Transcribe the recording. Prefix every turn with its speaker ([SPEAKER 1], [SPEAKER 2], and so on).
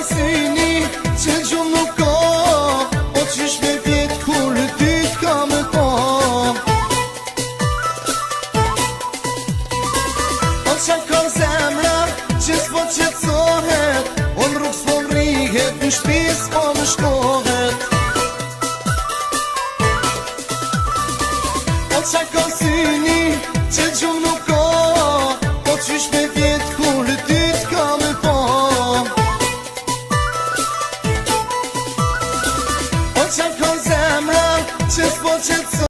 [SPEAKER 1] syni që gjumë nuk ka, o qysh me vjetë kur ty t'ka me pa. O qa ka zemra që s'po qetsohet, o në rrug s'po mrihet, në shpi s'po më shkohet. O qa ka syni